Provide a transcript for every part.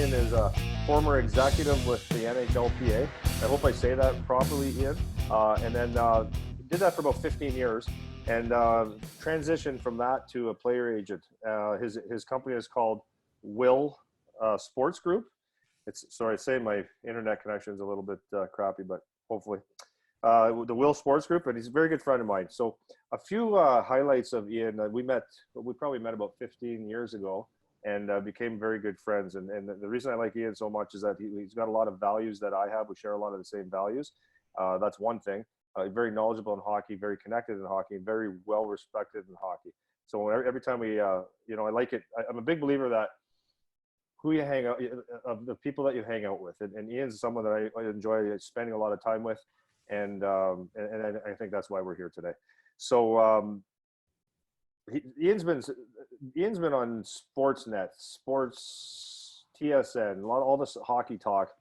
Ian is a former executive with the NHLPA. I hope I say that properly, Ian. And then did that for about 15 years and transitioned from that to a player agent. His company is called Will Sports Group. Sorry, I say my internet connection is a little bit crappy, but hopefully. The Will Sports Group, and he's a very good friend of mine. So a few highlights of Ian. We probably met about 15 years ago and became very good friends. And the reason I like Ian so much is that he's got a lot of values that I have. We share a lot of the same values. That's one thing. Very knowledgeable in hockey, very connected in hockey, very well respected in hockey. So every time we, I like it. I'm a big believer that who you hang out, of the people that you hang out with. And Ian's someone that I enjoy spending a lot of time with. And I think that's why we're here today. So Ian's been on Sportsnet, Sports TSN, all this hockey talk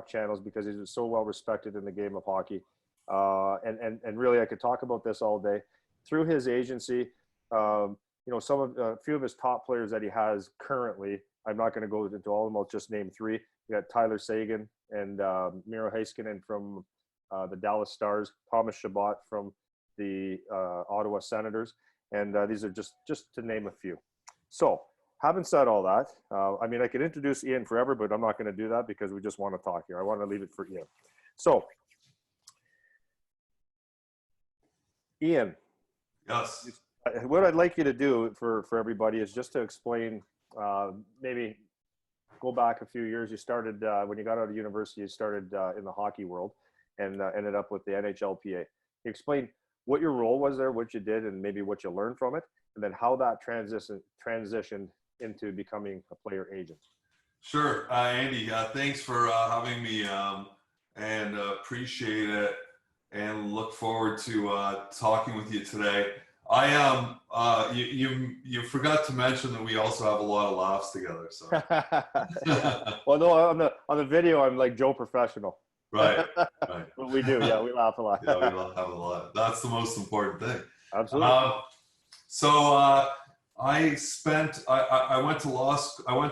channels because he's so well respected in the game of hockey. And really, I could talk about this all day. Through his agency, a few of his top players that he has currently. I'm not going to go into all of them. I'll just name three. You got Tyler Seguin and Miro Heiskanen from the Dallas Stars, Thomas Chabot from the Ottawa Senators, and these are just to name a few. So, having said all that, I could introduce Ian forever, but I'm not going to do that because we just want to talk here. I want to leave it for Ian. So, Ian. Yes. What I'd like you to do for everybody is just to explain, maybe go back a few years. You started, when you got out of university, you started in the hockey world and ended up with the NHLPA. You explain what your role was there, what you did, and maybe what you learned from it, and then how that transitioned into becoming a player agent. Sure. Andy, thanks for having me and appreciate it and look forward to talking with you today. I am. You forgot to mention that we also have a lot of laughs together. So. Well, no, on the video, I'm like Joe Professional. Right. But we do, yeah. We laugh a lot. Yeah, we have a lot. That's the most important thing. Absolutely. I went to law school. I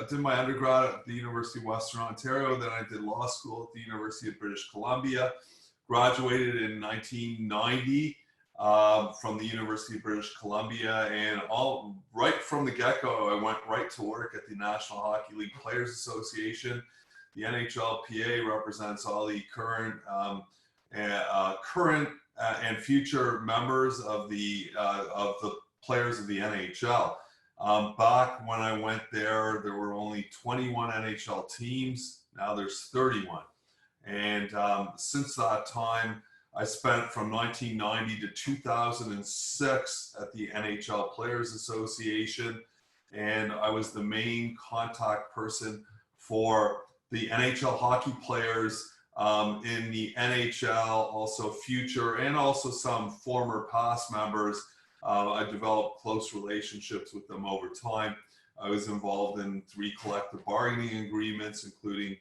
did my undergrad at the University of Western Ontario. Then I did law school at the University of British Columbia. Graduated in 1990 from the University of British Columbia, and right from the get-go, I went right to work at the National Hockey League Players Association. The NHLPA represents all the current and future members of the players of the NHL. Back when I went there were only 21 NHL teams. Now there's 31. And since that time, I spent from 1990 to 2006 at the NHL Players Association, and I was the main contact person for the NHL hockey players in the NHL, also future, and also some former past members. I developed close relationships with them over time. I was involved in 3 collective bargaining agreements, including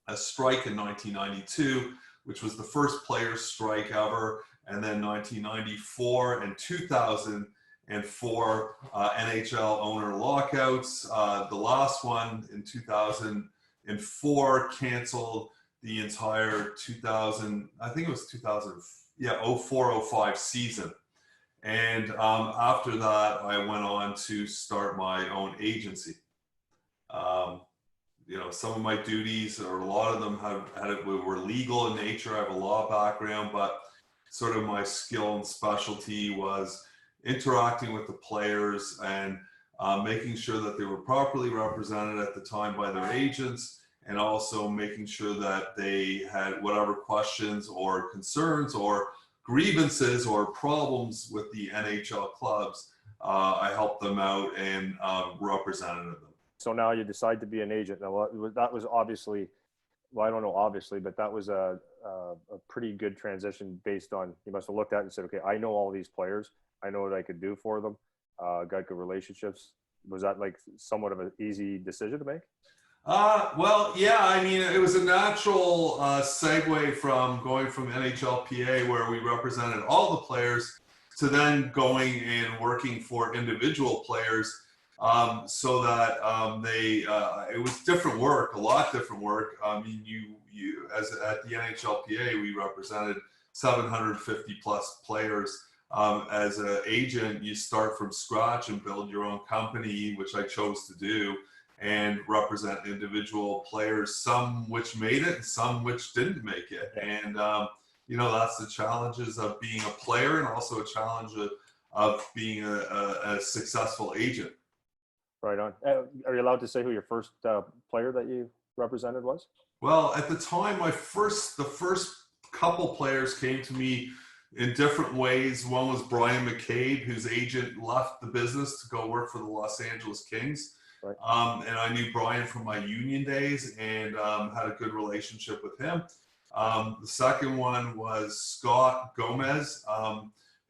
a strike in 1992, which was the first players' strike ever, and then 1994 and 2004 NHL owner lockouts. The last one in 2004 canceled the entire 04-05 season. And after that, I went on to start my own agency. Some of my duties, or a lot of them were legal in nature. I have a law background, but sort of my skill and specialty was interacting with the players and making sure that they were properly represented at the time by their agents, and also making sure that they had whatever questions or concerns or grievances or problems with the NHL clubs. I helped them out and represented them. So now you decide to be an agent. Now that was obviously, well, I don't know obviously, but that was a pretty good transition based on, you must have looked at it and said, okay, I know all these players. I know what I could do for them. Got good relationships. Was that like somewhat of an easy decision to make? Well, yeah, it was a natural segue from going from NHLPA, where we represented all the players, to then going and working for individual players. so that it was different work, a lot different work. I mean, you as at the NHLPA, we represented 750 plus players. As an agent, you start from scratch and build your own company, which I chose to do, and represent individual players, some which made it and some which didn't make it. And, that's the challenges of being a player, and also a challenge of being a successful agent. Right on. Are you allowed to say who your first player that you represented was? Well, at the time, the first couple players came to me in different ways. One was Brian McCabe, whose agent left the business to go work for the Los Angeles Kings. Right. And I knew Brian from my union days, and had a good relationship with him. The second one was Scott Gomez,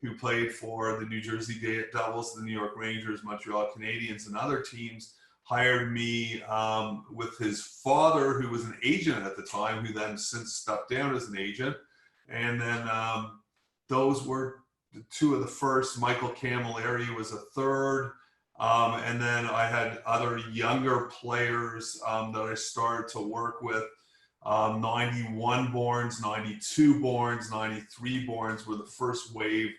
who played for the New Jersey Devils, the New York Rangers, Montreal Canadiens, and other teams. Hired me with his father, who was an agent at the time, who then since stepped down as an agent. And then those were two of the first. Michael Cammalleri was a third. And then I had other younger players that I started to work with. 91 borns, 92 borns, 93 borns were the first wave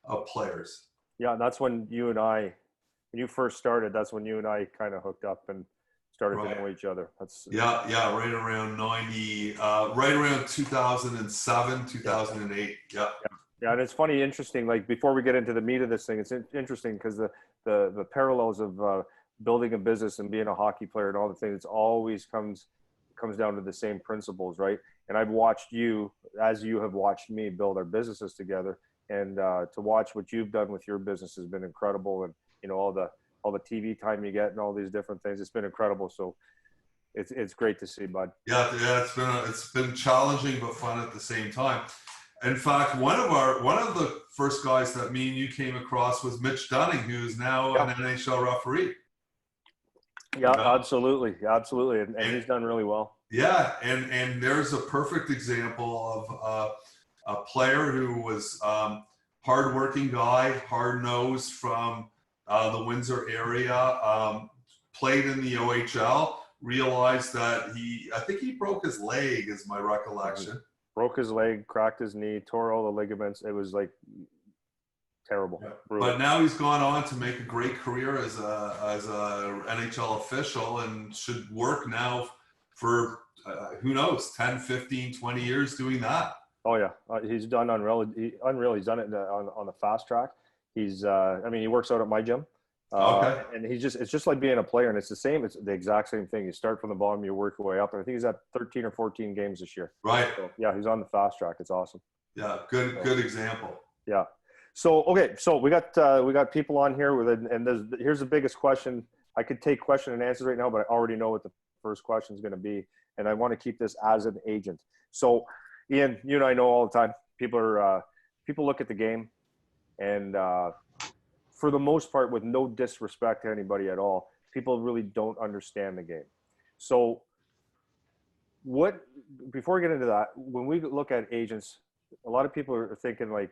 of players. Yeah, that's when when you first started, that's when you and I kind of hooked up and started to know each other. That's right around 90, right around 2007, 2008. Yeah. Yeah, and it's funny, interesting. Like before we get into the meat of this thing, it's interesting because the parallels of building a business and being a hockey player and all the things, it's always comes down to the same principles, right? And I've watched you, as you have watched me, build our businesses together, and to watch what you've done with your business has been incredible. And all the TV time you get and all these different things, it's been incredible. So it's great to see, bud. Yeah, it's been challenging but fun at the same time. In fact, one of the first guys that me and you came across was Mitch Dunning, who is now an NHL referee. Yeah, absolutely, and he's done really well. Yeah, and there's a perfect example of a player who was hardworking guy, hard-nosed from the Windsor area, played in the OHL, realized that I think he broke his leg, is my recollection. Broke his leg, cracked his knee, tore all the ligaments. It was like terrible. Yeah. But now he's gone on to make a great career as a NHL official, and should work now for who knows, 10, 15, 20 years doing that. Oh yeah, he's done unreal. He's done it on the fast track. He's he works out at my gym. Okay. And it's just like being a player, and it's the exact same thing. You start from the bottom, you work your way up. And I think he's at 13 or 14 games this year. Right. So, yeah, he's on the fast track. It's awesome. Yeah, good example. Yeah. So okay, so we got people on here here's the biggest question. I could take question and answers right now, but I already know what the first question is going to be, and I want to keep this as an agent. So, Ian, you and I know all the time. People look at the game, and for the most part, with no disrespect to anybody at all, people really don't understand the game. So before we get into that, when we look at agents, a lot of people are thinking like,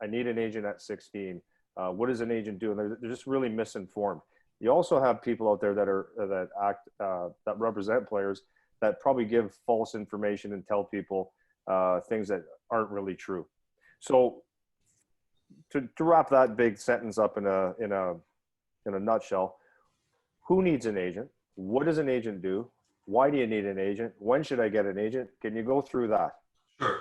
I need an agent at 16. What does an agent do? And they're just really misinformed. You also have people out there that represent players that probably give false information and tell people things that aren't really true. So to wrap that big sentence up in a nutshell, who needs an agent? What does an agent do? Why do you need an agent? When should I get an agent? Can you go through that? Sure.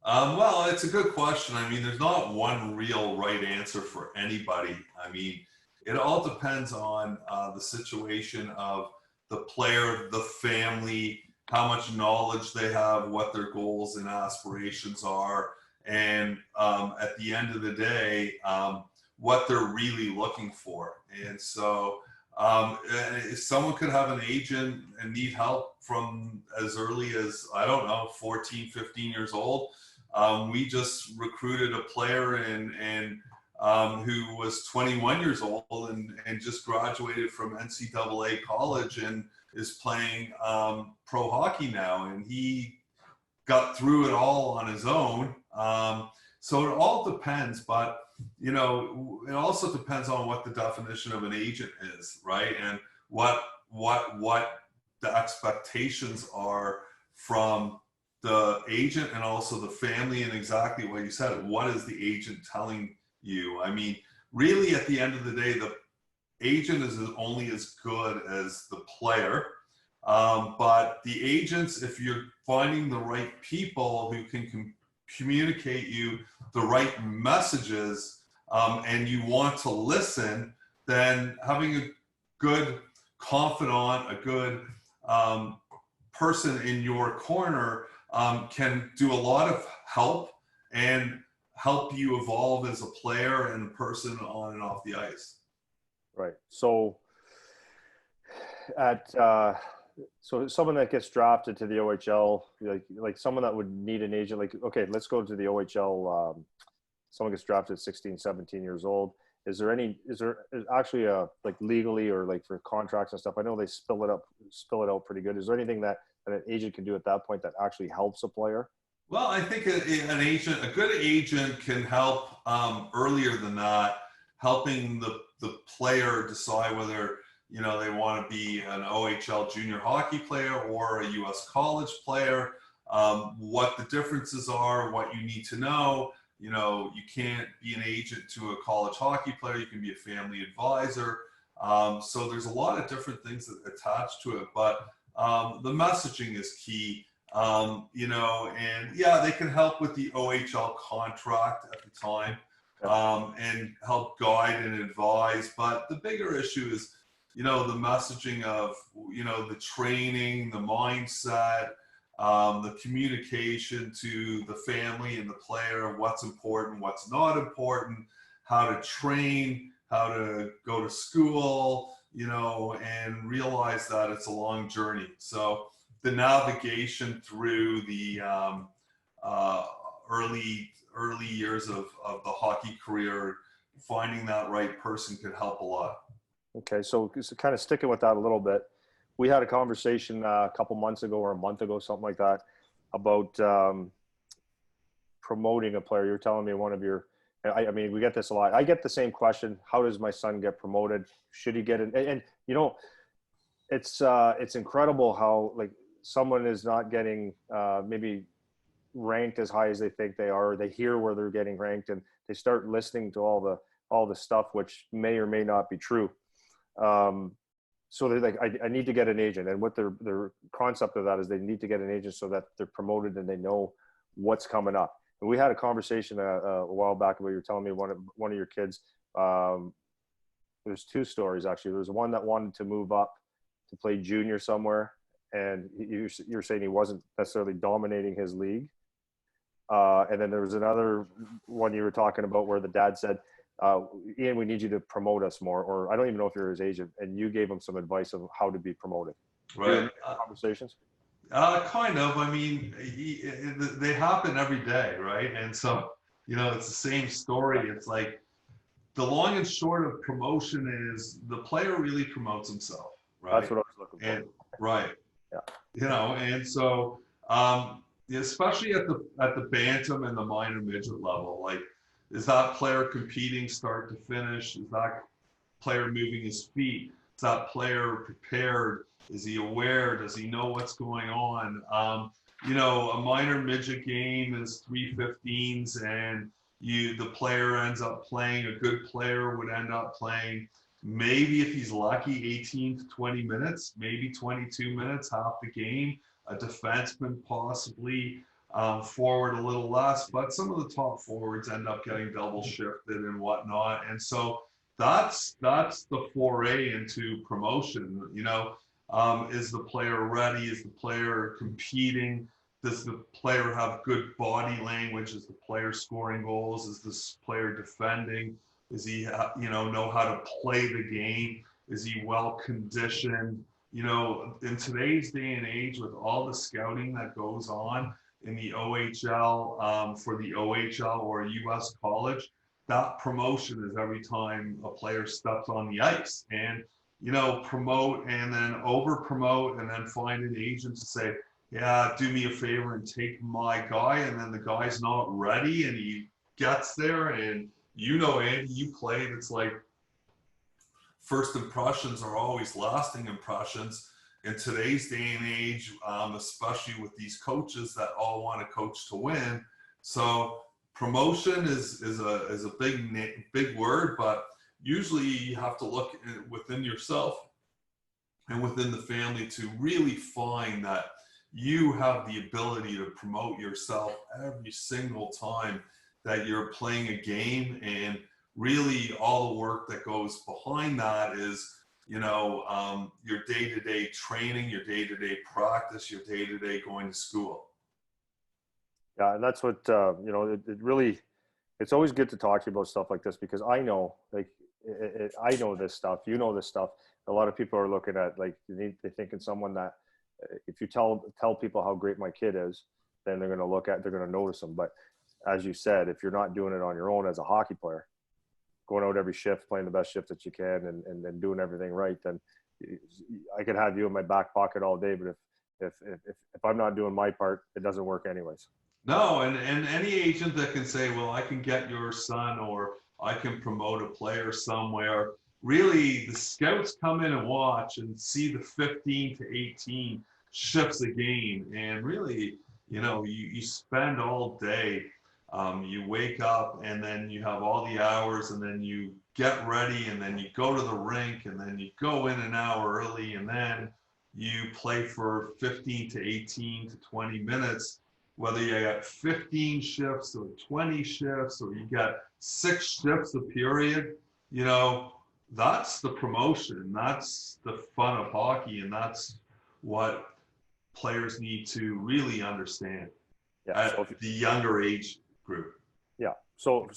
Well, it's a good question. I mean, there's not one real right answer for anybody. I mean, it all depends on the situation of the player, the family, how much knowledge they have, what their goals and aspirations are, and at the end of the day, what they're really looking for. And so if someone could have an agent and need help from as early as, 14, 15 years old. We just recruited a player and who was 21 years old and just graduated from NCAA college and is playing pro hockey now. And he got through it all on his own. So it all depends. But you know, it also depends on what the definition of an agent is, right? And what the expectations are from the agent and also the family, and exactly what you said. What is the agent telling you? I mean, really, at the end of the day, the agent is only as good as the player. But the agents, if you're finding the right people who can communicate you the right messages, and you want to listen, then having a good confidant, a good person in your corner can do a lot of help and help you evolve as a player and a person on and off the ice. Right. So so someone that gets drafted to the OHL, like someone that would need an agent, like, okay, let's go to the OHL. Someone gets drafted at 16, 17 years old. Is there actually like legally or like for contracts and stuff? I know they spill it out pretty good. Is there anything that an agent can do at that point that actually helps a player? Well, I think a good agent can help earlier than that, helping the player decide whether, you know, they want to be an OHL junior hockey player or a U.S. college player, what the differences are, what you need to know. You know, you can't be an agent to a college hockey player. You can be a family advisor. So there's a lot of different things that attach to it, but the messaging is key. You know, and yeah, they can help with the OHL contract at the time, and help guide and advise. But the bigger issue is, you know, the messaging of, you know, the training, the mindset, the communication to the family and the player, what's important, what's not important, how to train, how to go to school, you know, and realize that it's a long journey. So the navigation through the early years of the hockey career, finding that right person could help a lot. Okay, so kind of sticking with that a little bit, we had a conversation a couple months ago or a month ago, something like that, about promoting a player. You were telling me one of your, I mean, we get this a lot. I get the same question: how does my son get promoted? Should he get it? And you know, it's incredible how, like, someone is not getting maybe ranked as high as they think they are. Or they hear where they're getting ranked, and they start listening to all the stuff which may or may not be true. So they're like, I need to get an agent. And what their concept of that is, they need to get an agent so that they're promoted and they know what's coming up. And we had a conversation a while back where you were telling me one of your kids, there's two stories actually. There's one that wanted to move up to play junior somewhere, and you're saying he wasn't necessarily dominating his league. And then there was another one you were talking about where the dad said, Ian, we need you to promote us more, or I don't even know if you're his agent, and you gave him some advice of how to be promoted. Right. Conversations? Kind of. I mean, they happen every day, right? And so, you know, it's the same story. It's like the long and short of promotion is the player really promotes himself, right? That's what I was looking for. And right. Yeah. You know, and so especially at the bantam and the minor midget level, like, is that player competing start to finish? Is that player moving his feet? Is that player prepared? Is he aware? Does he know what's going on? You know, a minor midget game is 3-15s, and the player ends up playing. A good player would end up playing, maybe if he's lucky, 18 to 20 minutes, maybe 22 minutes, half the game. A defenseman possibly. Forward a little less, but some of the top forwards end up getting double shifted and whatnot. And so that's the foray into promotion. You know, is the player ready? Is the player competing? Does the player have good body language? Is the player scoring goals? Is this player defending? Is he, you know how to play the game? Is he well conditioned? You know, in today's day and age, with all the scouting that goes on in the OHL, for the OHL or a U.S. college, that promotion is every time a player steps on the ice. And, you know, promote and then over promote, and then find an agent to say, yeah, do me a favor and take my guy. And then the guy's not ready, and he gets there and you know, Andy, you played. It's like first impressions are always lasting impressions in today's day and age, especially with these coaches that all want to coach to win. So promotion is a big word, but usually you have to look within yourself and within the family to really find that you have the ability to promote yourself every single time that you're playing a game. And really all the work that goes behind that is, you know, your day-to-day training, your day-to-day practice, your day-to-day going to school. Yeah, and that's what, you know, it really, it's always good to talk to you about stuff like this, because I know, like, I know this stuff, you know this stuff. A lot of people are looking at, like, they're thinking someone that, if you tell people how great my kid is, then they're going to they're going to notice them. But as you said, if you're not doing it on your own as a hockey player, going out every shift, playing the best shift that you can, and doing everything right, then I could have you in my back pocket all day. But if I'm not doing my part, it doesn't work anyways. No, and any agent that can say, well, I can get your son, or I can promote a player somewhere. Really, the scouts come in and watch and see the 15 to 18 shifts a game. And really, you know, you spend all day. You wake up and then you have all the hours, and then you get ready, and then you go to the rink, and then you go in an hour early, and then you play for 15 to 18 to 20 minutes. Whether you got 15 shifts or 20 shifts, or you got 6 shifts a period, you know, that's the promotion. That's the fun of hockey, and that's what players need to really understand at the younger age group. Yeah. So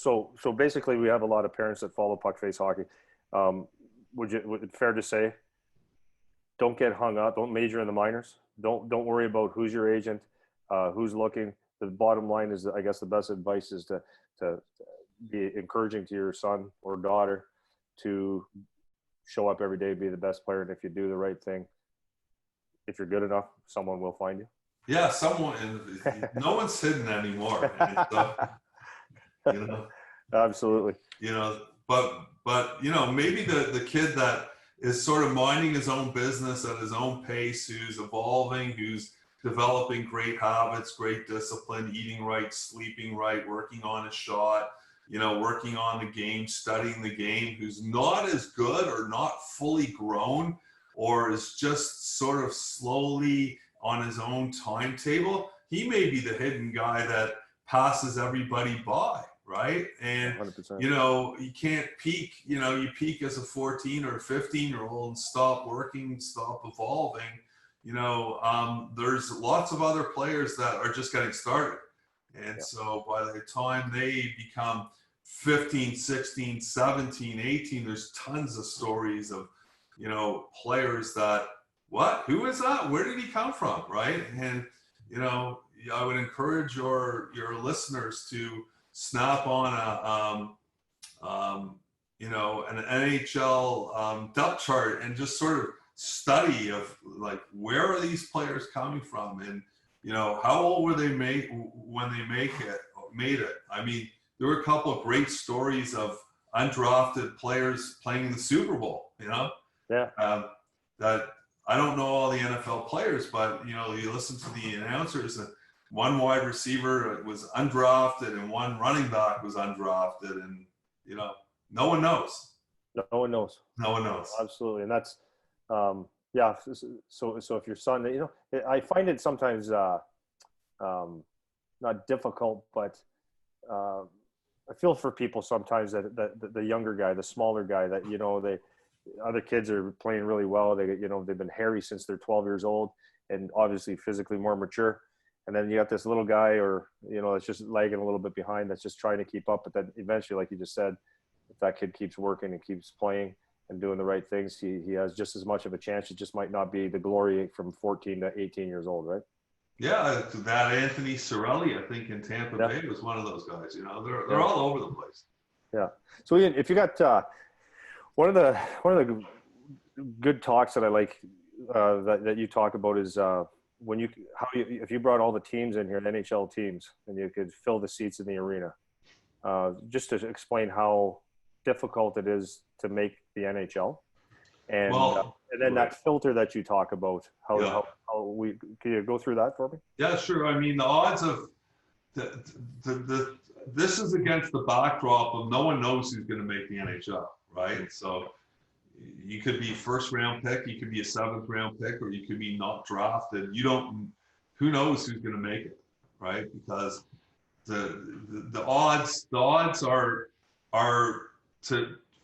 basically, we have a lot of parents that follow puck face hockey. Would it fair to say, don't get hung up, don't major in the minors, don't worry about who's your agent, who's looking. The bottom line is, I guess, the best advice is to be encouraging to your son or daughter to show up every day, be the best player. And if you do the right thing, if you're good enough, someone will find you. Yeah, someone, and no one's hidden anymore. You know, absolutely. You know, but you know, maybe the kid that is sort of minding his own business at his own pace, who's evolving, who's developing great habits, great discipline, eating right, sleeping right, working on a shot, you know, working on the game, studying the game, who's not as good or not fully grown, or is just sort of slowly on his own timetable. He may be the hidden guy that passes everybody by, right? And 100%. you know, you can't peak, you know, you peak as a 14 or 15-year-old and stop working, stop evolving. You know, there's lots of other players that are just getting started. And so by the time they become 15, 16, 17, 18, there's tons of stories of, you know, players that, what, who is that? Where did he come from? Right. And, you know, I would encourage your listeners to snap on you know, an NHL depth chart and just sort of study of, like, where are these players coming from, and, you know, how old were they when they made it. I mean, there were a couple of great stories of undrafted players playing in the Super Bowl, you know. That I don't know all the NFL players, but, you know, you listen to the announcers, and one wide receiver was undrafted and one running back was undrafted, and, you know, no one knows. No one knows. No one knows. Absolutely. And that's, yeah. So if your son, you know, I find it sometimes not difficult, but I feel for people sometimes that the younger guy, the smaller guy, that, you know, other kids are playing really well. They, you know, they've been hairy since they're 12 years old, and obviously physically more mature. And then you got this little guy, or, you know, that's just lagging a little bit behind, that's just trying to keep up. But then eventually, like you just said, if that kid keeps working and keeps playing and doing the right things, he has just as much of a chance. It just might not be the glory from 14 to 18 years old, right? Yeah, that Anthony Cirelli, I think, in Tampa Bay was one of those guys. You know, they're all over the place. Yeah. So Ian, if you got one of the good talks that I like that you talk about is if you brought all the teams in here, the NHL teams, and you could fill the seats in the arena, just to explain how difficult it is to make the NHL. And, and then that filter that you talk about, how can you go through that for me? Yeah, sure. I mean, the odds of this is against the backdrop of no one knows who's going to make the NHL, right? So you could be first round pick, you could be a 7th round pick, or you could be not drafted. Who knows who's going to make it, right? Because the odds are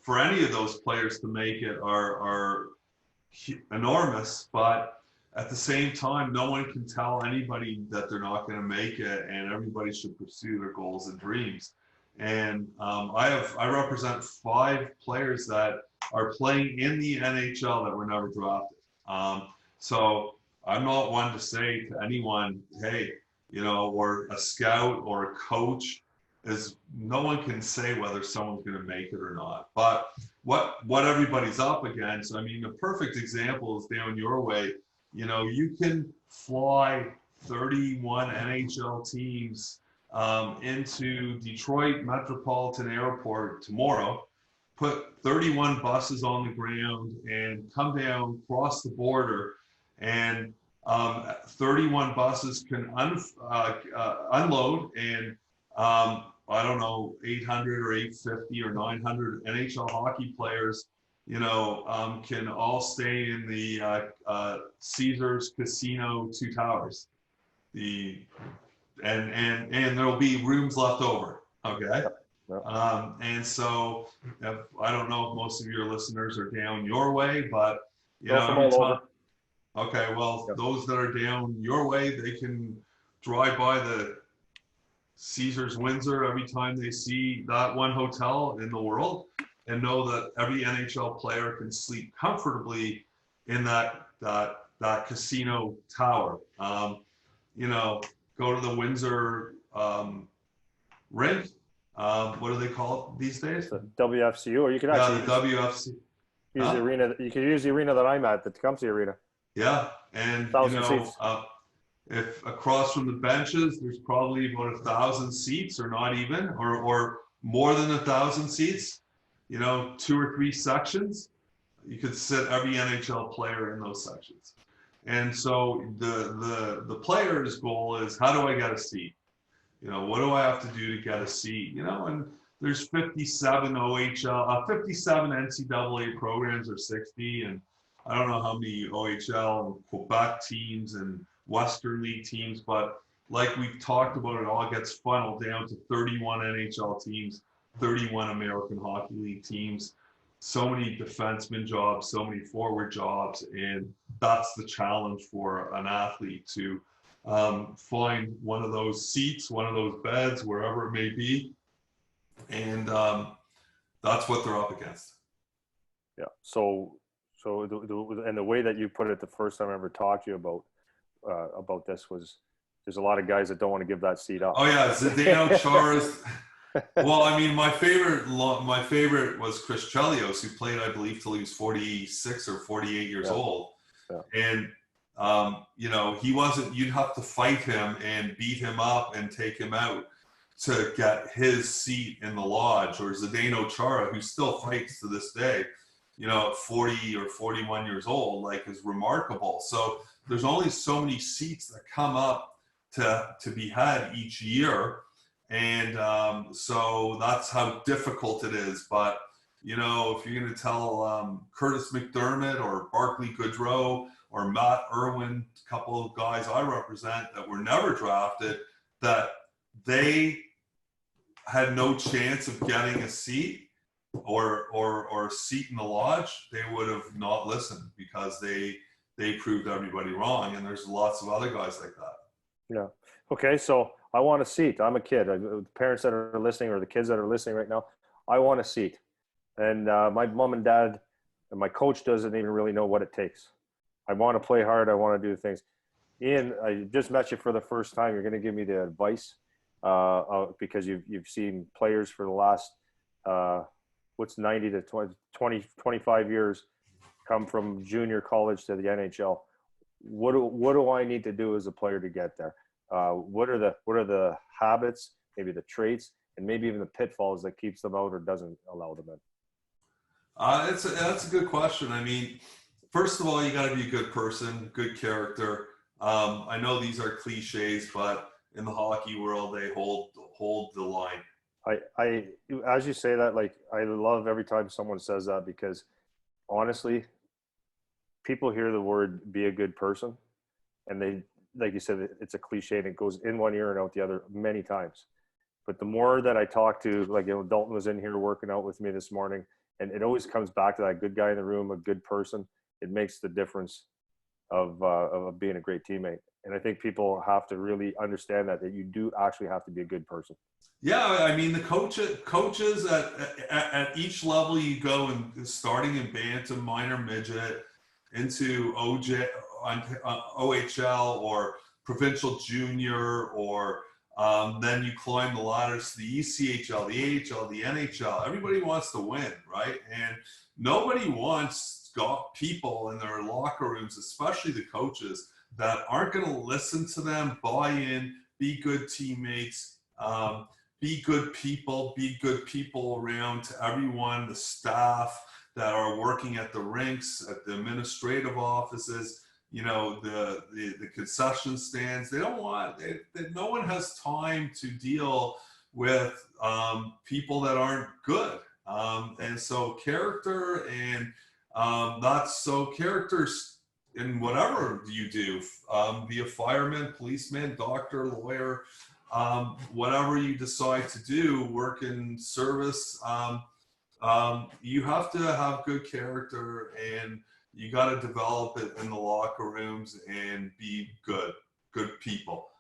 for any of those players to make it are enormous, but at the same time, no one can tell anybody that they're not going to make it, and everybody should pursue their goals and dreams. And I represent 5 players that are playing in the NHL that were never drafted. So I'm not one to say to anyone, hey, or a scout or a coach, no one can say whether someone's going to make it or not. But what everybody's up against, I mean, the perfect example is down your way. You can fly 31 NHL teams into Detroit Metropolitan Airport tomorrow, put 31 buses on the ground and come down, cross the border, and 31 buses can unload, and I don't know, 800 or 850 or 900 NHL hockey players, can all stay in the Caesars Casino 2 Towers. And there'll be rooms left over. Okay. Yep. And so I don't know if most of your listeners are down your way, but okay, well, yep. Those that are down your way, they can drive by the Caesars Windsor every time they see that one hotel in the world, and know that every NHL player can sleep comfortably in that casino tower. Go to the Windsor rink. What do they call it these days? The WFCU, or you can actually the WFC. Use the arena. You can use the arena that I'm at, the Tecumseh Arena. Yeah, and if across from the benches, there's probably about 1,000 seats, or not even, or more than 1,000 seats. 2 or 3 sections. You could sit every NHL player in those sections. And so the player's goal is, how do I get a seat? What do I have to do to get a seat? And there's 57 OHL, 57 NCAA programs, or 60, and I don't know how many OHL and Quebec teams and Western League teams, but like we've talked about, it all gets funneled down to 31 NHL teams, 31 American Hockey League teams, so many defenseman jobs, so many forward jobs, and that's the challenge for an athlete to find one of those seats, one of those beds, wherever it may be, and that's what they're up against. Yeah. So and the way that you put it the first time I ever talked to you about this was, there's a lot of guys that don't want to give that seat up. Oh yeah, Zdeno Chara's. Well, I mean, my favorite was Chris Chelios, who played, I believe, till he was 46 or 48 years old. Yeah. And he wasn't. You'd have to fight him and beat him up and take him out to get his seat in the lodge. Or Zdeno Chara, who still fights to this day, at 40 or 41 years old, is remarkable. So there's only so many seats that come up to be had each year. And so that's how difficult it is. But, if you're going to tell Curtis McDermott or Barclay Goodrow or Matt Irwin, a couple of guys I represent that were never drafted, that they had no chance of getting a seat or a seat in the lodge, they would have not listened, because they proved everybody wrong. And there's lots of other guys like that. Yeah. Okay. So I want a seat. I'm a kid. The parents that are listening, or the kids that are listening right now, I want a seat. And my mom and dad and my coach doesn't even really know what it takes. I want to play hard. I want to do things. Ian, I just met you for the first time. You're going to give me the advice because you've seen players for the last, 90 to 20, 25 years come from junior college to the NHL. What do I need to do as a player to get there? What are the habits, maybe the traits, and maybe even the pitfalls that keeps them out or doesn't allow them in? That's a good question. I mean, first of all, you got to be a good person, good character. I know these are cliches, but in the hockey world, they hold the line. I as you say that, like, I love every time someone says that, because honestly, people hear the word "be a good person," and they, like you said, it's a cliche and it goes in one ear and out the other many times. But the more that I talk to, like, Dalton was in here working out with me this morning, and it always comes back to that good guy in the room, a good person. It makes the difference of being a great teammate. And I think people have to really understand that you do actually have to be a good person. Yeah, I mean, the coaches at each level you go, and starting in bantam, minor midget, into OHL or provincial junior, or then you climb the ladders to the ECHL, the AHL, the NHL. Everybody wants to win, right? And nobody wants people in their locker rooms, especially the coaches, that aren't going to listen to them, buy in, be good teammates, be good people around to everyone, the staff that are working at the rinks, at the administrative offices, the concession stands. They don't want, no one has time to deal with people that aren't good. And so character, and characters in whatever you do, be a fireman, policeman, doctor, lawyer, whatever you decide to do, work in service, you have to have good character, and you got to develop it in the locker rooms and be good people.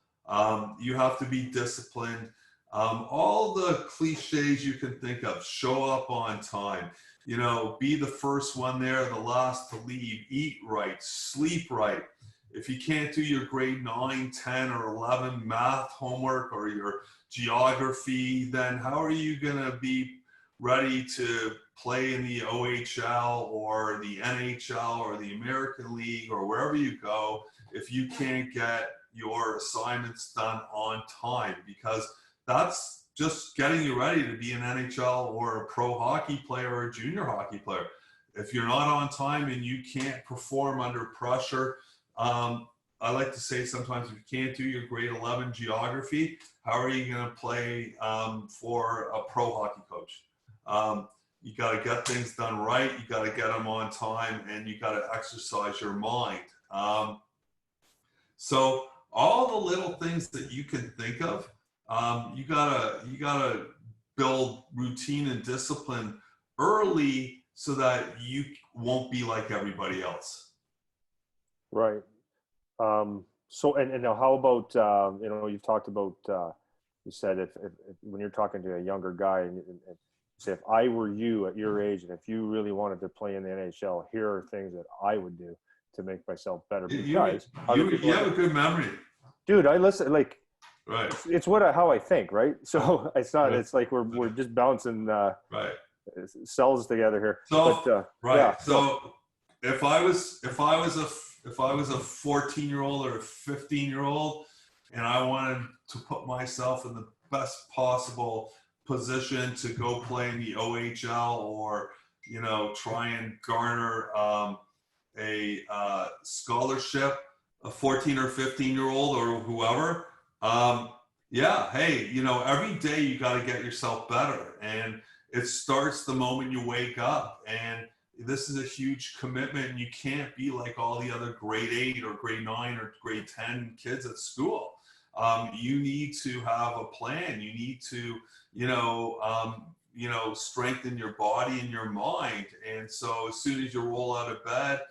You have to be disciplined. All the cliches you can think of: show up on time, be the first one there, the last to leave, eat right, sleep right. If you can't do your grade 9, 10, or 11 math homework or your geography, then how are you going to be ready to play in the OHL or the NHL or the American League or wherever you go if you can't get your assignments done on time? Because that's just getting you ready to be an NHL or a pro hockey player or a junior hockey player. If you're not on time and you can't perform under pressure, I like to say sometimes, if you can't do your grade 11 geography, how are you going to play for a pro hockey coach? You got to get things done right. You got to get them on time, and you got to exercise your mind. So all the little things that you can think of, you gotta build routine and discipline early so that you won't be like everybody else. Right. So, and now how about, you've talked about, you said if when you're talking to a younger guy, and say, if I were you at your age, and if you really wanted to play in the NHL, here are things that I would do to make myself better. You have a good memory. Dude, I listen, like, right. It's how I think, right? So it's not, right. It's like we're just bouncing right. cells together here. So, but, right. Yeah, so if I was a 14-year-old or a 15-year-old, and I wanted to put myself in the best possible position to go play in the OHL, or try and garner a scholarship, a 14 or 15-year-old or whoever, every day you got to get yourself better, and it starts the moment you wake up. And this is a huge commitment, and you can't be like all the other grade 8 or grade 9 or grade 10 kids at school. You need to have a plan. You need to, strengthen your body and your mind. And so as soon as you roll out of bed,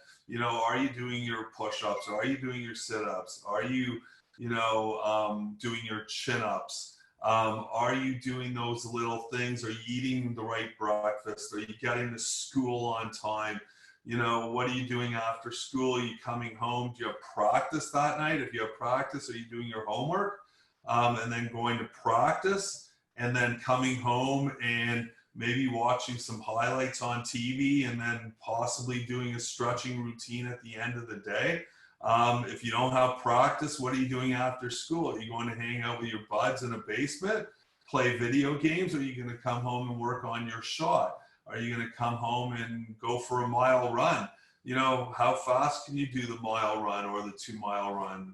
are you doing your push-ups? Are you doing your sit-ups? Are you, doing your chin-ups? Are you doing those little things? Are you eating the right breakfast? Are you getting to school on time? What are you doing after school? Are you coming home? Do you have practice that night? If you have practice, are you doing your homework? And then going to practice, and then coming home and maybe watching some highlights on TV, and then possibly doing a stretching routine at the end of the day. If you don't have practice, what are you doing after school? Are you going to hang out with your buds in a basement play video games, or are you going to come home and work on your shot? Are you going to come home and go for a mile run? You know, how fast can you do the mile run or the 2-mile run?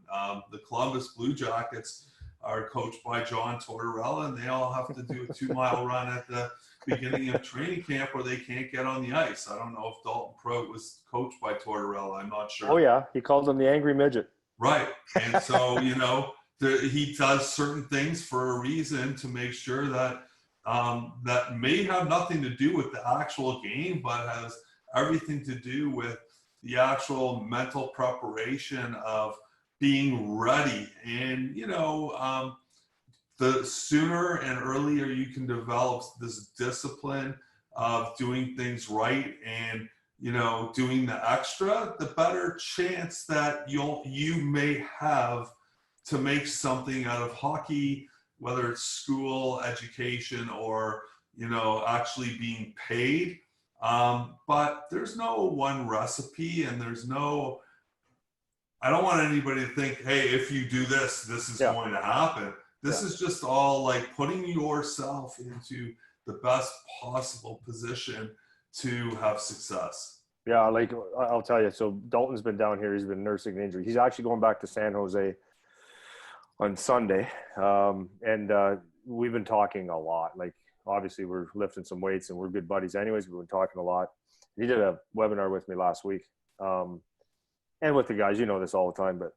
The Columbus Blue Jackets are coached by John Tortorella, and they all have to do a 2-mile run at the beginning of training camp, or they can't get on the ice. I don't know if Dalton Prout was coached by Tortorella. I'm not sure. Oh yeah, he called him the angry midget. Right. And so, you know, he does certain things for a reason to make sure that that may have nothing to do with the actual game, but has everything to do with the actual mental preparation of being ready. And, you know, the sooner and earlier you can develop this discipline of doing things right and, you know, doing the extra, the better chance that you may have to make something out of hockey, whether it's school, education, or, you know, actually being paid. But there's no one recipe, and there's no, I don't want anybody to think, hey, if you do this, this is going to happen. This is just all like putting yourself into the best possible position to have success. Yeah, like I'll tell you. So Dalton's been down here. He's been nursing an injury. He's actually going back to San Jose on Sunday. And we've been talking a lot. Like, obviously we're lifting some weights and we're good buddies anyways. We've been talking a lot. He did a webinar with me last week. And with the guys, you know this all the time, but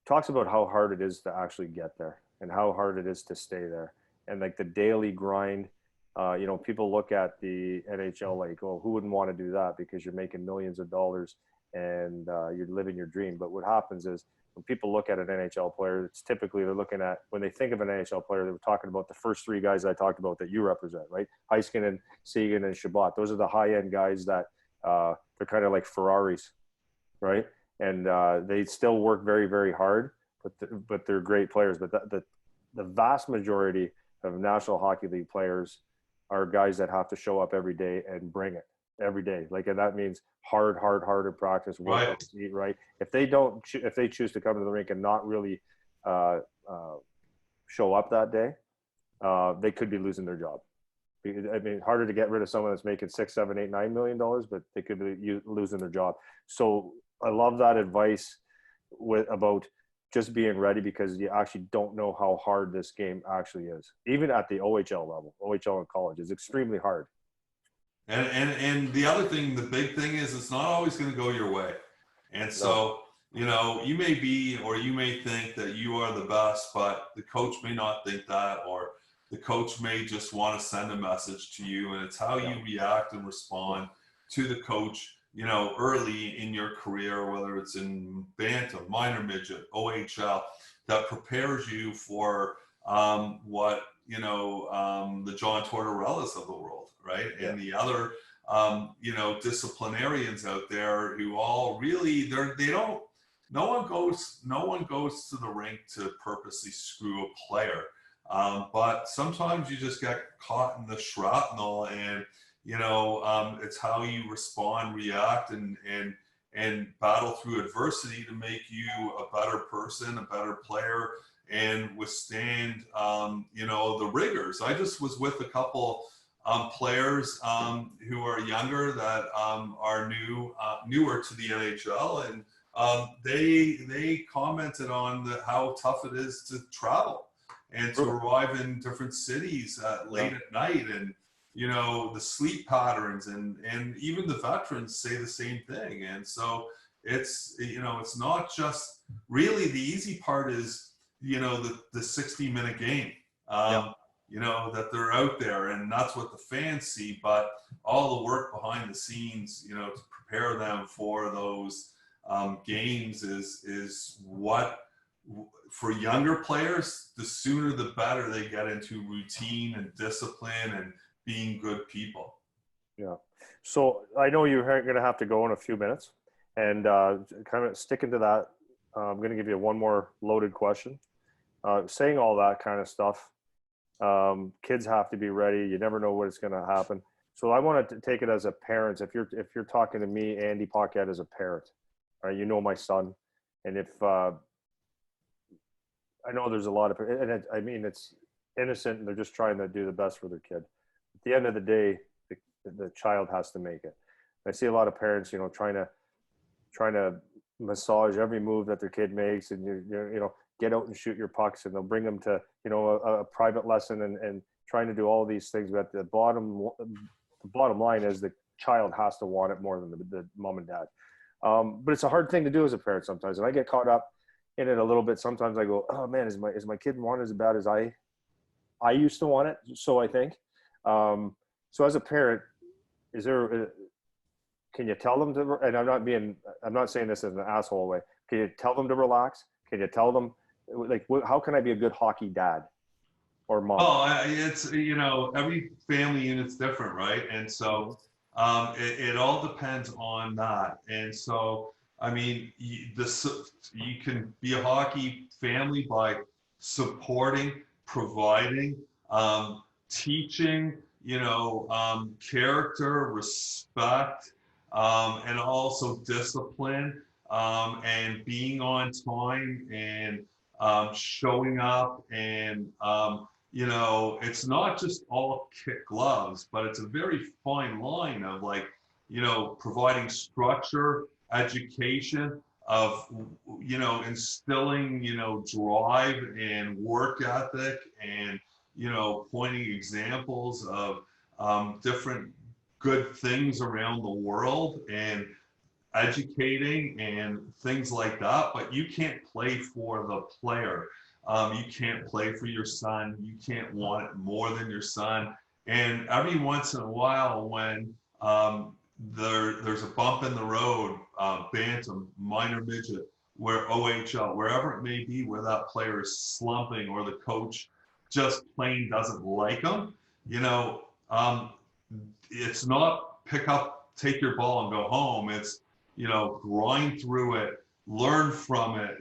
talks about how hard it is to actually get there and how hard it is to stay there. And like the daily grind, you know, people look at the NHL like, oh, who wouldn't want to do that because you're making millions of dollars and you're living your dream. But what happens is when people look at an NHL player, it's typically they're looking at, when they think of an NHL player, they were talking about the first 3 guys I talked about that you represent, right? Heiskanen, Seguin, and Chabot. Those are the high-end guys that they're kind of like Ferraris, right? And they still work very, very hard, but they're great players. But the vast majority of National Hockey League players are guys that have to show up every day and bring it every day. Like, and that means hard in practice, work, Right. eat right. If they choose to come to the rink and not really show up that day, they could be losing their job. I mean, harder to get rid of someone that's making $6, $7, $8, $9 million, but they could be losing their job. So I love that advice about just being ready, because you actually don't know how hard this game actually is. Even at the OHL level, OHL in college is extremely hard. And the other thing, the big thing is it's not always going to go your way. And so, you know, you may be, or you may think that you are the best, but the coach may not think that, or the coach may just want to send a message to you. And it's how you react and respond to the coach, you know, early in your career, whether it's in bantam, minor midget, OHL, that prepares you for what, you know, the John Tortorellas of the world, right? Yeah. And the other, you know, disciplinarians out there who all really, no one goes to the rink to purposely screw a player. But sometimes you just get caught in the shrapnel, and, you know, it's how you respond, react, and battle through adversity to make you a better person, a better player, and withstand, you know, the rigors. I just was with a couple players who are younger that are newer to the NHL, and they commented on how tough it is to travel and to arrive in different cities late at night, and, you know, the sleep patterns, and even the veterans say the same thing. And so it's, you know, it's not just really, the easy part is, you know, the 60-minute game, you know, that they're out there, and that's what the fans see, but all the work behind the scenes, you know, to prepare them for those games is what, for younger players, the sooner the better they get into routine and discipline and being good people. Yeah. So I know you're going to have to go in a few minutes, and kind of sticking to that, I'm going to give you one more loaded question. Saying all that kind of stuff, kids have to be ready. You never know what's going to happen. So I want to take it as a parent. If you're talking to me, Andy Paquette, as a parent, right? You know my son, and if I know there's a lot of, and I mean, it's innocent and they're just trying to do the best for their kid. At the end of the day, the child has to make it. I see a lot of parents, trying to massage every move that their kid makes, and get out and shoot your pucks, and they'll bring them to a private lesson and trying to do all these things. But the bottom line is the child has to want it more than the mom and dad. But it's a hard thing to do as a parent sometimes, and I get caught up in it a little bit. Sometimes I go, oh man, is my kid want it as bad as I used to want it? So I think. So as a parent, can you tell them to, and I'm not saying this in an asshole way. Can you tell them to relax? Can you tell them, like, how can I be a good hockey dad or mom? Oh, it's, every family unit's different, right? And so it all depends on that. And so, I mean, you can be a hockey family by supporting, providing, teaching, character, respect, and also discipline, and being on time, and showing up, and it's not just all kick gloves, but it's a very fine line of, like, providing structure, education, of instilling drive and work ethic, and pointing examples of different good things around the world, and educating and things like that. But you can't play for the player. You can't play for your son. You can't want it more than your son. And every once in a while, when there's a bump in the road, bantam, minor midget, where OHL, wherever it may be, where that player is slumping, or the coach just plain doesn't like them, it's not pick up, take your ball and go home. It's, grind through it, learn from it,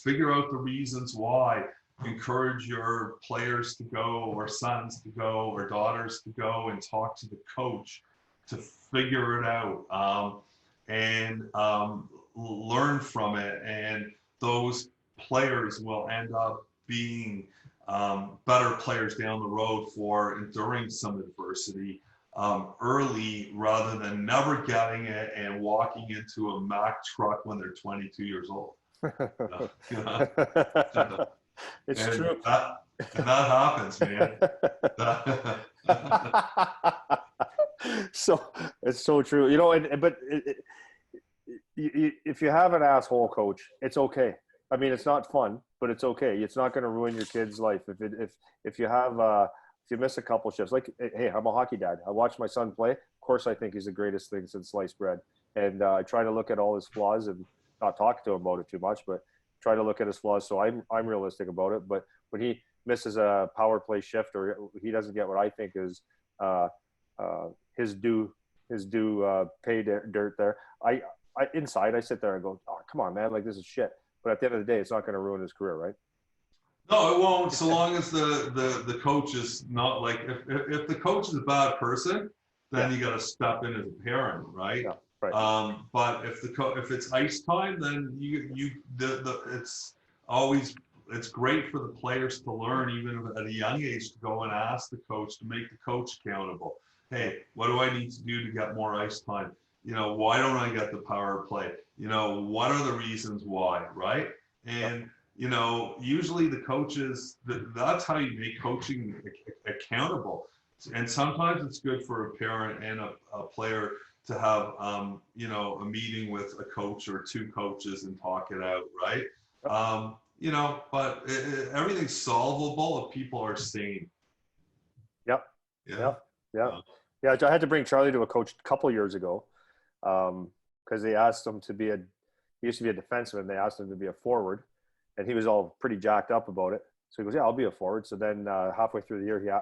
figure out the reasons why, encourage your players to go, or sons to go, or daughters to go and talk to the coach to figure it out, and learn from it. And those players will end up being better players down the road for enduring some adversity early, rather than never getting it and walking into a Mack truck when they're 22 years old. It's and true. And that happens, man. So it's so true, but if you have an asshole coach, it's okay. I mean, it's not fun, but it's okay. It's not going to ruin your kid's life. If you miss a couple shifts, like, hey, I'm a hockey dad. I watch my son play. Of course, I think he's the greatest thing since sliced bread. And I try to look at all his flaws and not talk to him about it too much, but try to look at his flaws. So I'm realistic about it. But when he misses a power play shift, or he doesn't get what I think is his due pay dirt there, I inside I sit there and go, oh, come on, man, like, this is shit. But at the end of the day, it's not going to ruin his career, right? No, it won't. So long as the coach is not, like, if the coach is a bad person, then you got to step in as a parent, right? Yeah, right. But if it's ice time, then it's great for the players to learn, even at a young age, to go and ask the coach, to make the coach accountable. Hey, what do I need to do to get more ice time? Why don't I get the power play? What are the reasons why, right? And usually the coaches, that's how you make coaching accountable. And sometimes it's good for a parent and a player to have, a meeting with a coach or two coaches and talk it out, right? But everything's solvable if people are sane. Yep. I had to bring Charlie to a coach a couple years ago, because they asked him he used to be a defenseman. They asked him to be a forward, and he was all pretty jacked up about it. So he goes, yeah, I'll be a forward. So then halfway through the year,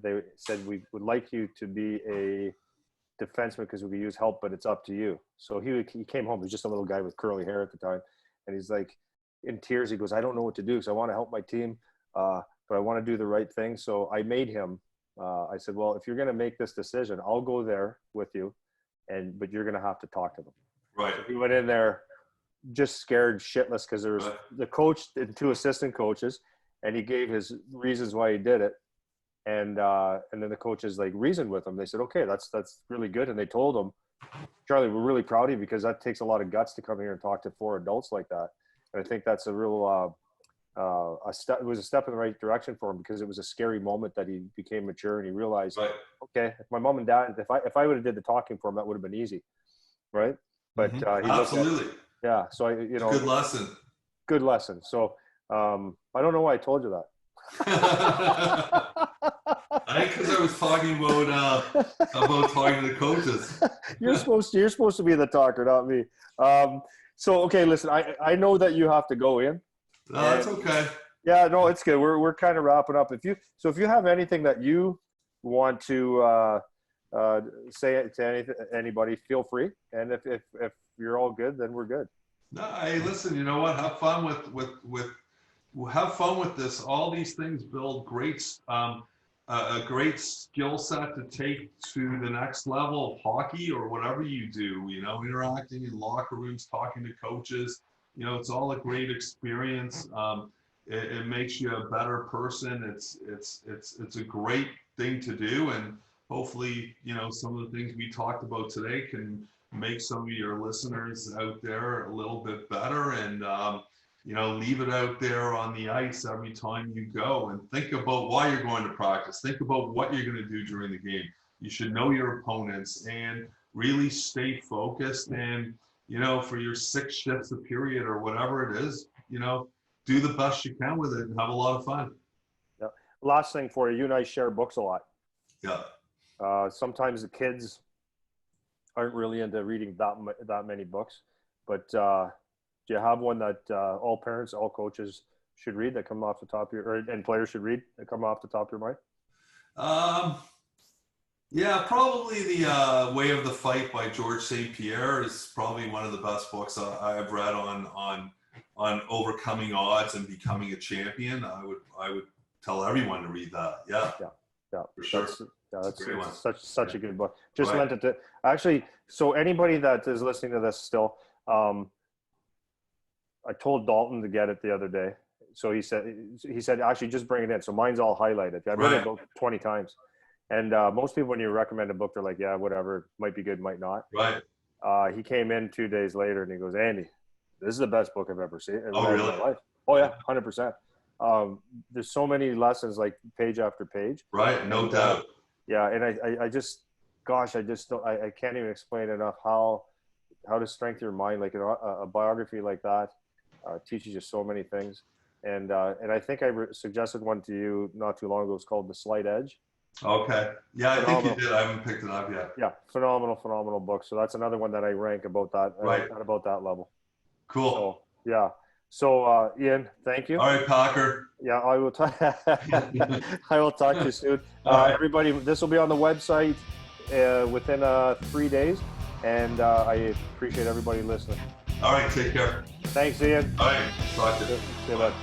they said, we would like you to be a defenseman because we could use help, but it's up to you. So he came home. He was just a little guy with curly hair at the time. And he's like, in tears, he goes, I don't know what to do because I want to help my team, but I want to do the right thing. So I made him, I said, well, if you're going to make this decision, I'll go there with you, but you're going to have to talk to them. Right. So he went in there just scared shitless because there was the coach and two assistant coaches, and he gave his reasons why he did it. And then the coaches like reasoned with him. They said, okay, that's really good. And they told him, Charlie, we're really proud of you because that takes a lot of guts to come here and talk to 4 adults like that. And I think that's a real it was a step in the right direction for him because it was a scary moment that he became mature and he realized, right. okay, if my mom and dad, if I would have did the talking for him, that would have been easy, right? But he absolutely, yeah. So good lesson. Good lesson. So I don't know why I told you that. I think because I was talking about talking to the coaches. You're supposed to be the talker, not me. So okay, listen, I know that you have to go in. No, that's okay. Yeah, no, it's good. We're kind of wrapping up. If you have anything that you want to say to anybody, feel free. And if you're all good, then we're good. No, hey, listen. You know what? Have fun have fun with this. All these things build a great skill set to take to the next level of hockey or whatever you do. You know, interacting in locker rooms, talking to coaches. You know, it's all a great experience. It makes you a better person. It's a great thing to do, and hopefully, you know, some of the things we talked about today can make some of your listeners out there a little bit better, and you know, leave it out there on the ice every time you go, and think about why you're going to practice. Think about what you're going to do during the game. You should know your opponents and really stay focused, and you know, for your 6 shifts a period or whatever it is, you know, do the best you can with it and have a lot of fun. Yeah. Last thing for you and I share books a lot. Yeah. Sometimes the kids aren't really into reading that many books, but do you have one that all parents, all coaches should read that come off the top of and players should read that come off the top of your mind? Yeah, probably the Way of the Fight by George St. Pierre is probably one of the best books I've read on overcoming odds and becoming a champion. I would tell everyone to read that. Yeah, for sure. That's such a good book. Just meant it to actually. So anybody that is listening to this still, I told Dalton to get it the other day. So he said actually just bring it in. So mine's all highlighted. I've read it about 20 times. And most people, when you recommend a book, they're like, yeah, whatever, might be good, might not. Right. He came in 2 days later and he goes, Andy, this is the best book I've ever seen. Oh, really? In my life. Oh, yeah, 100%. There's so many lessons, like page after page. Right, no doubt. Yeah, and I just don't, I can't even explain enough how to strengthen your mind. Like a biography like that teaches you so many things. And I think I suggested one to you not too long ago. It's called The Slight Edge. Okay. Yeah, I think you did. I haven't picked it up yet. Yeah, phenomenal book. So that's another one that I rank about that, at about that level. Cool. So, yeah. So Ian, thank you. All right, Packer. Yeah, I will talk. I will talk to you soon. Right. Everybody, this will be on the website within 3 days, and I appreciate everybody listening. All right, take care. Thanks, Ian. All right, talk to you. See you, bud.